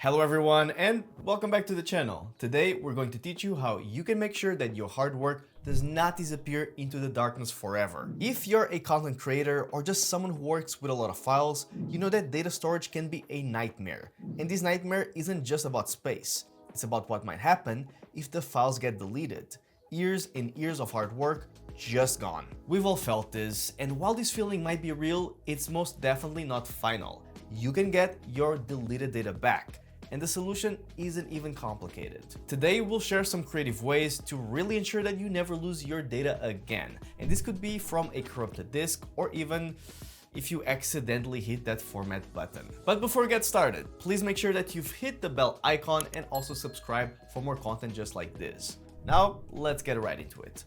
Hello everyone and welcome back to the channel. Today we're going to teach you how you can make sure that your hard work does not disappear into the darkness forever. If you're a content creator or just someone who works with a lot of files, you know that data storage can be a nightmare. And this nightmare isn't just about space. It's about what might happen if the files get deleted. Years and years of hard work just gone. We've all felt this, and while this feeling might be real, it's most definitely not final. You can get your deleted data back. And the solution isn't even complicated. Today, we'll share some creative ways to really ensure that you never lose your data again. And this could be from a corrupted disk or even if you accidentally hit that format button. But before we get started, please make sure that you've hit the bell icon and also subscribe for more content just like this. Now, let's get right into it.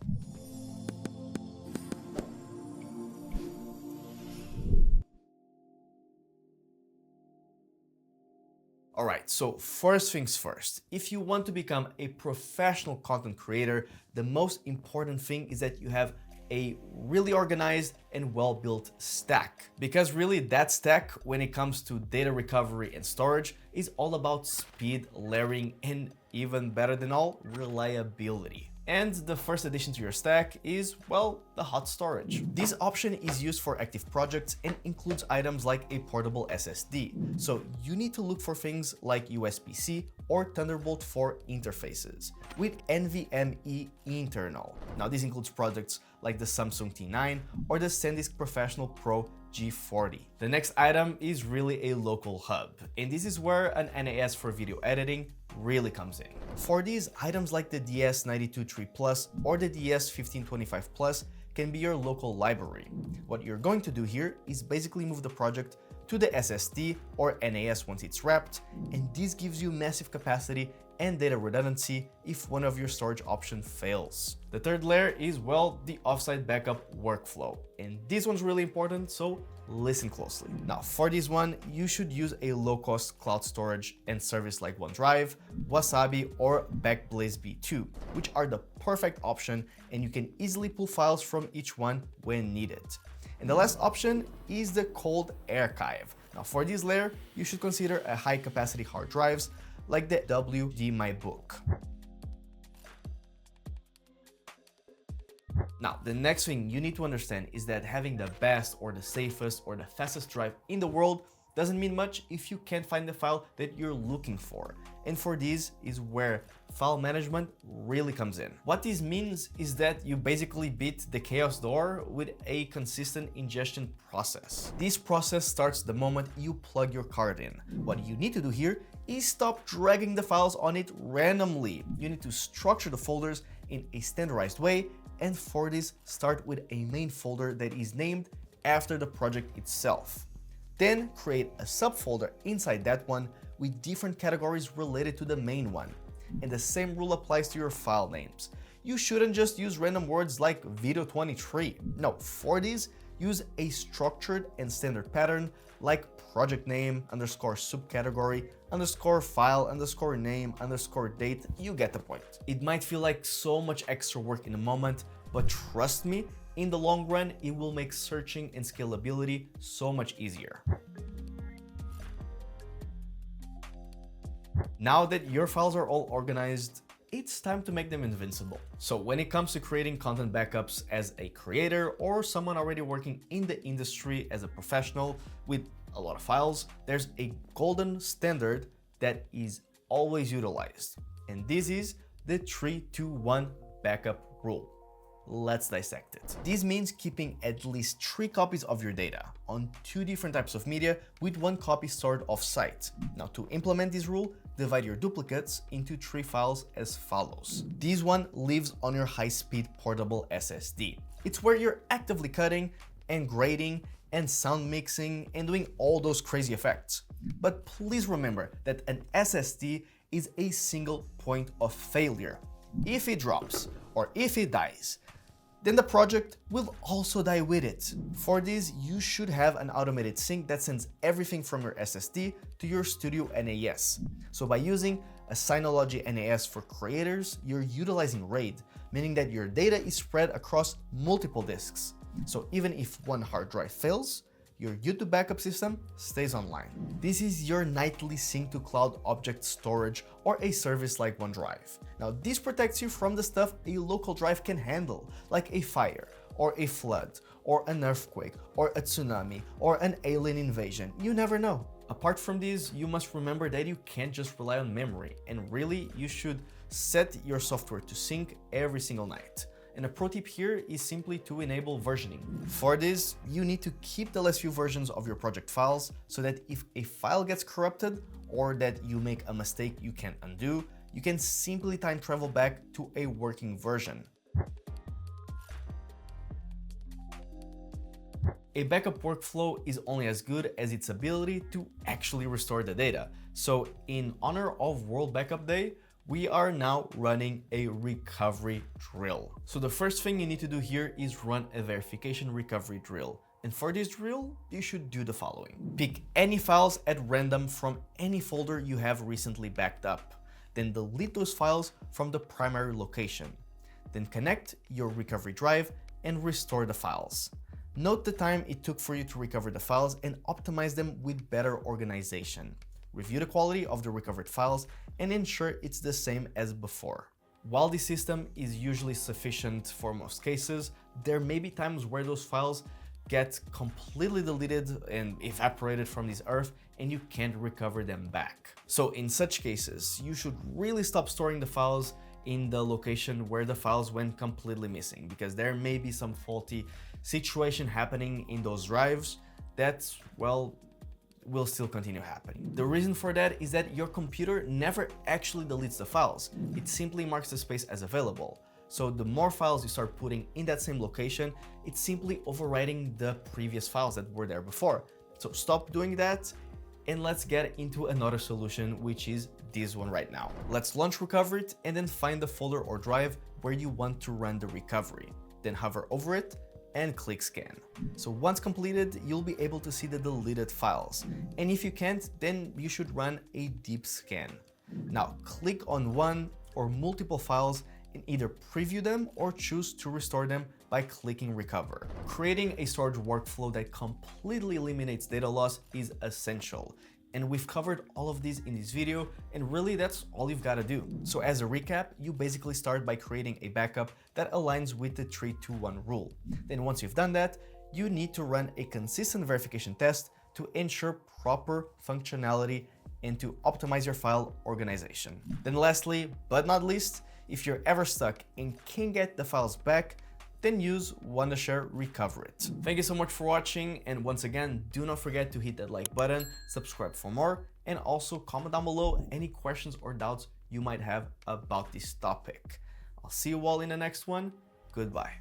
Alright, so first things first, if you want to become a professional content creator, the most important thing is that you have a really organized and well-built stack. Because really that stack, when it comes to data recovery and storage, is all about speed, layering, and even better than all, reliability. And the first addition to your stack is, well, the hot storage. This option is used for active projects and includes items like a portable SSD. So you need to look for things like USB-C or Thunderbolt 4 interfaces with NVMe internal. Now this includes projects like the Samsung T9 or the SanDisk Professional Pro G40. The next item is really a local hub, and this is where an NAS for video editing really comes in. For these, items like the DS923 Plus or the DS1525 Plus can be your local library. What you're going to do here is basically move the project to the SSD or NAS once it's wrapped, and this gives you massive capacity and data redundancy if one of your storage options fails. The third layer is, well, the offsite backup workflow. And this one's really important, so listen closely. Now, for this one, you should use a low-cost cloud storage and service like OneDrive, Wasabi, or Backblaze B2, which are the perfect option, and you can easily pull files from each one when needed. And the last option is the cold archive. Now, for this layer, you should consider a high-capacity hard drives like the WD My Book. Now, the next thing you need to understand is that having the best or the safest or the fastest drive in the world doesn't mean much if you can't find the file that you're looking for. And for this is where file management really comes in. What this means is that you basically beat the chaos door with a consistent ingestion process. This process starts the moment you plug your card in. What you need to do here is stop dragging the files on it randomly. You need to structure the folders in a standardized way, and for this, start with a main folder that is named after the project itself. Then create a subfolder inside that one with different categories related to the main one. And the same rule applies to your file names. You shouldn't just use random words like video23. No, for this, use a structured and standard pattern like project name underscore subcategory underscore file underscore name underscore date. You get the point. It might feel like so much extra work in a moment, but trust me, in the long run, it will make searching and scalability so much easier. Now that your files are all organized, it's time to make them invincible. So when it comes to creating content backups as a creator or someone already working in the industry as a professional with a lot of files, there's a golden standard that is always utilized. And this is the 3-2-1 backup rule. Let's dissect it. This means keeping at least 3 copies of your data on 2 different types of media with 1 copy stored off-site. Now, to implement this rule, divide your duplicates into 3 files as follows. This one lives on your high-speed portable SSD. It's where you're actively cutting and grading and sound mixing and doing all those crazy effects. But please remember that an SSD is a single point of failure. If it drops or if it dies, then the project will also die with it. For this, you should have an automated sync that sends everything from your SSD to your studio NAS. So by using a Synology NAS for creators, you're utilizing RAID, meaning that your data is spread across multiple disks. So even if one hard drive fails, your YouTube backup system stays online. This is your nightly sync to cloud object storage or a service like OneDrive. Now, this protects you from the stuff a local drive can handle, like a fire, or a flood, or an earthquake, or a tsunami, or an alien invasion. You never know. Apart from these, you must remember that you can't just rely on memory, and really, you should set your software to sync every single night. And a pro tip here is simply to enable versioning. For this, you need to keep the last few versions of your project files so that if a file gets corrupted or that you make a mistake you can't undo, you can simply time travel back to a working version. A backup workflow is only as good as its ability to actually restore the data. So in honor of World Backup Day, we are now running a recovery drill. So the first thing you need to do here is run a verification recovery drill. And for this drill, you should do the following. Pick any files at random from any folder you have recently backed up. Then delete those files from the primary location. Then connect your recovery drive and restore the files. Note the time it took for you to recover the files and optimize them with better organization. Review the quality of the recovered files and ensure it's the same as before. While this system is usually sufficient for most cases, there may be times where those files get completely deleted and evaporated from this earth and you can't recover them back. So in such cases, you should really stop storing the files in the location where the files went completely missing, because there may be some faulty situation happening in those drives that, well, will still continue happening. The reason for that is that your computer never actually deletes the files. It simply marks the space as available. So the more files you start putting in that same location, it's simply overwriting the previous files that were there before. So stop doing that and let's get into another solution, which is this one right now. Let's launch Recoverit and then find the folder or drive where you want to run the recovery. Then hover over it and click scan. So once completed, you'll be able to see the deleted files. And if you can't, then you should run a deep scan. Now click on one or multiple files and either preview them or choose to restore them by clicking recover. Creating a storage workflow that completely eliminates data loss is essential. And we've covered all of these in this video, and really that's all you've got to do. So as a recap, you basically start by creating a backup that aligns with the 3-2-1 rule. Then once you've done that, you need to run a consistent verification test to ensure proper functionality and to optimize your file organization. Then lastly, but not least, if you're ever stuck and can't get the files back, then use Wondershare Recoverit. Thank you so much for watching, and once again, do not forget to hit that like button, subscribe for more, and also comment down below any questions or doubts you might have about this topic. I'll see you all in the next one. Goodbye.